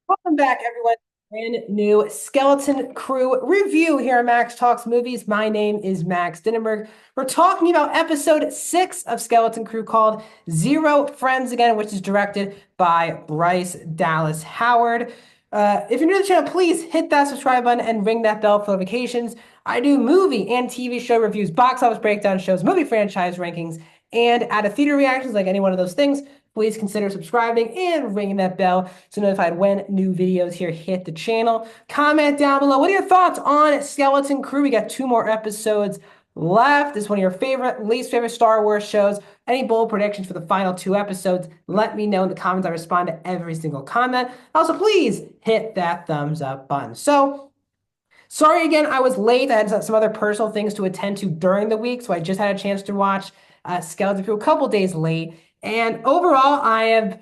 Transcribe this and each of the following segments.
Welcome back, everyone. Brand new Skeleton Crew review here at Max Talks Movies. My name is Max Dinnenberg. We're talking about episode 6 of Skeleton Crew called Zero Friends Again, which is directed by Bryce Dallas Howard. If you're new to the channel, please hit that subscribe button and ring that bell for notifications. I do movie and TV show reviews, box office breakdown shows, movie franchise rankings, and out of theater reactions, like any one of those things. Please consider subscribing and ringing that bell so notified when new videos here hit the channel. Comment down below. What are your thoughts on Skeleton Crew? We got 2 more episodes left. This is one of your favorite, least favorite Star Wars shows. Any bold predictions for the final 2 episodes? Let me know in the comments. I respond to every single comment. Also, please hit that thumbs up button. So, sorry again, I was late. I had some other personal things to attend to during the week, so I just had a chance to watch Skeleton Crew a couple days late. And overall, I am,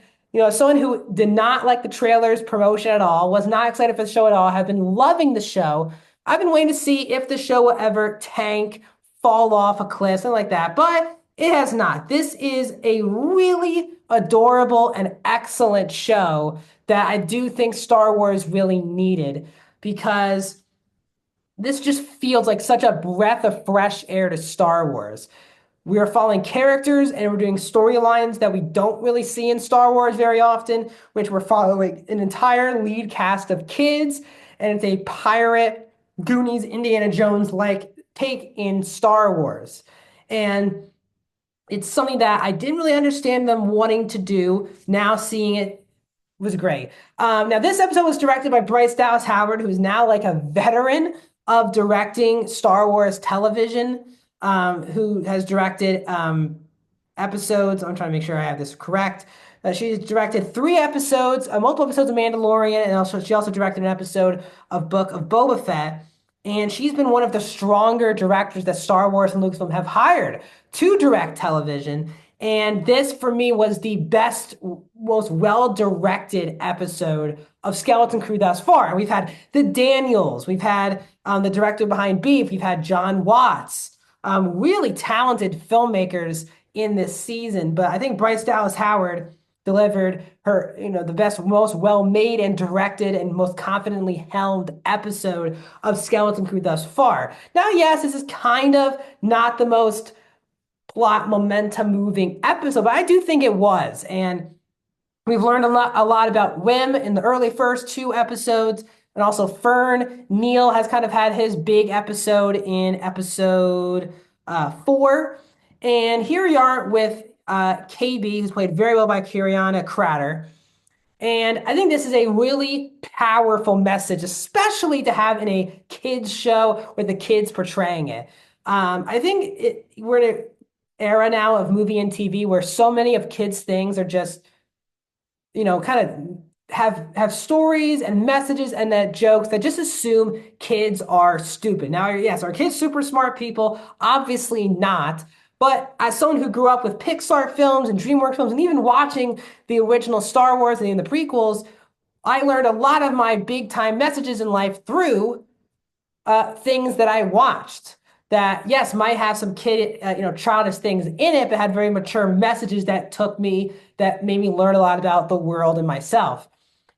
someone who did not like the trailer's promotion at all, was not excited for the show at all, have been loving the show. I've been waiting to see if the show will ever tank, fall off a cliff, something like that, but it has not. This is a really adorable and excellent show that I do think Star Wars really needed because this just feels like such a breath of fresh air to Star Wars. We are following characters and we're doing storylines that we don't really see in Star Wars very often, which we're following an entire lead cast of kids, and it's a pirate, Goonies, Indiana Jones like take in Star Wars. And it's something that I didn't really understand them wanting to do. Now seeing it was great. Now, this episode was directed by Bryce Dallas Howard, who's now like a veteran of directing Star Wars television, who has directed episodes. I'm trying to make sure I have this correct. She's directed 3 episodes, multiple episodes of Mandalorian, and also she also directed an episode of Book of Boba Fett. And she's been one of the stronger directors that Star Wars and Lucasfilm have hired to direct television. And this, for me, was the best, most well-directed episode of Skeleton Crew thus far. And we've had the Daniels, we've had the director behind Beef, we've had John Watts, really talented filmmakers in this season. But I think Bryce Dallas Howard delivered her, the best, most well-made and directed and most confidently helmed episode of Skeleton Crew thus far. Now, yes, this is kind of not the most plot momentum moving episode, but I do think it was. And we've learned a lot about Wim in the early first 2 episodes, and also Fern. Neil has kind of had his big episode in episode 4. And here we are with KB, who's played very well by Kiriana Crater. And I think this is a really powerful message, especially to have in a kids show with the kids portraying it. I think we're in an era now of movie and TV where so many of kids' things are just, kind of have stories and messages and that jokes that just assume kids are stupid. Now, yes, are kids super smart people? Obviously not. But as someone who grew up with Pixar films and DreamWorks films, and even watching the original Star Wars and even the prequels, I learned a lot of my big time messages in life through things that I watched. That yes, might have some kid, childish things in it, but had very mature messages that made me learn a lot about the world and myself.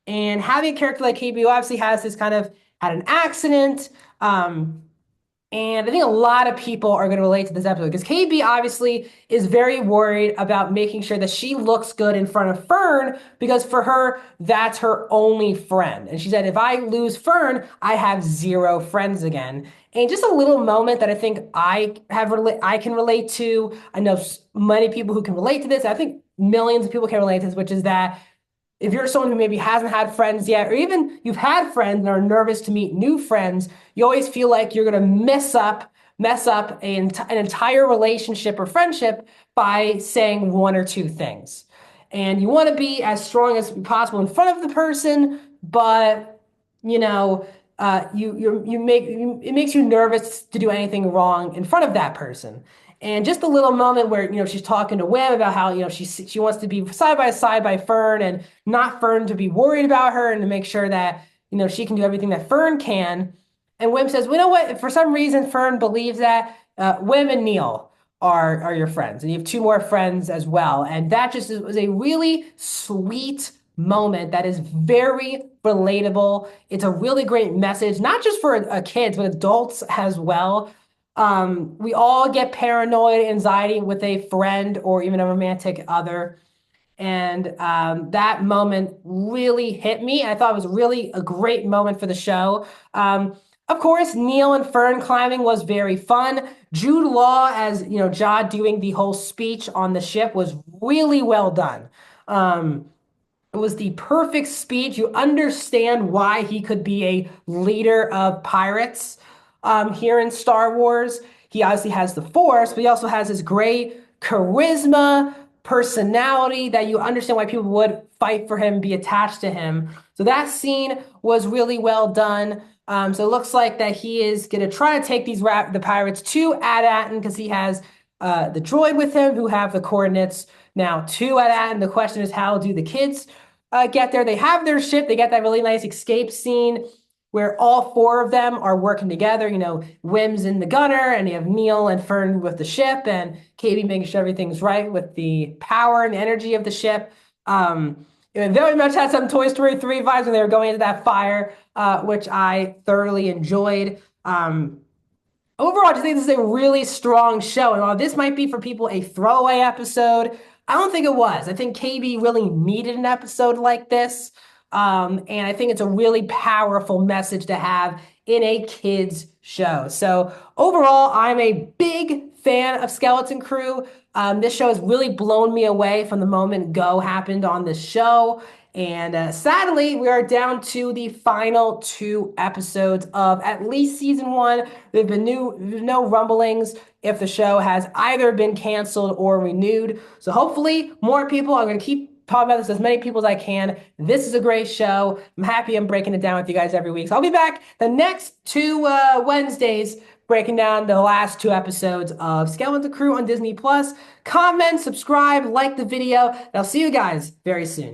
And having a character like KBO obviously has this kind of had an accident. And I think a lot of people are going to relate to this episode because KB obviously is very worried about making sure that she looks good in front of Fern because for her, that's her only friend. And she said, if I lose Fern, I have 0 friends again. And just a little moment that I think I can relate to. I know many people who can relate to this. I think millions of people can relate to this, which is that if you're someone who maybe hasn't had friends yet, or even you've had friends and are nervous to meet new friends, you always feel like you're going to mess up an entire relationship or friendship by saying 1 or 2 things. And you want to be as strong as possible in front of the person, but you know, it makes you nervous to do anything wrong in front of that person. And just a little moment where, she's talking to Wim about how, she wants to be side by side by Fern and not Fern to be worried about her and to make sure that, she can do everything that Fern can. And Wim says, well, you know what? If for some reason Fern believes that, Wim and Neil are your friends. And you have 2 more friends as well. And that just was a really sweet moment that is very relatable. It's a really great message, not just for kids, but adults as well. We all get paranoid, anxiety with a friend or even a romantic other. And that moment really hit me. I thought it was really a great moment for the show. Of course, Neil and Fern climbing was very fun. Jude Law as Jod doing the whole speech on the ship was really well done. It was the perfect speech. You understand why he could be a leader of pirates here in Star Wars. He obviously has the Force, but he also has this great charisma, personality that you understand why people would fight for him, be attached to him. So that scene was really well done. So it looks like that he is going to try to take the pirates to Ad-Atten because he has the droid with him who have the coordinates now to Ad-Atten. The question is, how do the kids get there? They have their ship. They get that really nice escape scene where all four of them are working together. Wim's in the gunner, and you have Neil and Fern with the ship, and Katie making sure everything's right with the power and the energy of the ship. It very much had some Toy Story 3 vibes when they were going into that fire, which I thoroughly enjoyed. Overall, I just think this is a really strong show. And while this might be for people a throwaway episode, I don't think it was. I think KB really needed an episode like this. And I think it's a really powerful message to have in a kids show. So overall, I'm a big fan of Skeleton Crew. This show has really blown me away from the moment Go happened on this show. And sadly, we are down to the final 2 episodes of at least season 1. There have been no rumblings if the show has either been canceled or renewed. So hopefully more people, I'm going to keep talking about this as many people as I can. This is a great show. I'm happy I'm breaking it down with you guys every week. So I'll be back the next 2 Wednesdays breaking down the last 2 episodes of Skeleton Crew on Disney+. Comment, subscribe, like the video, and I'll see you guys very soon.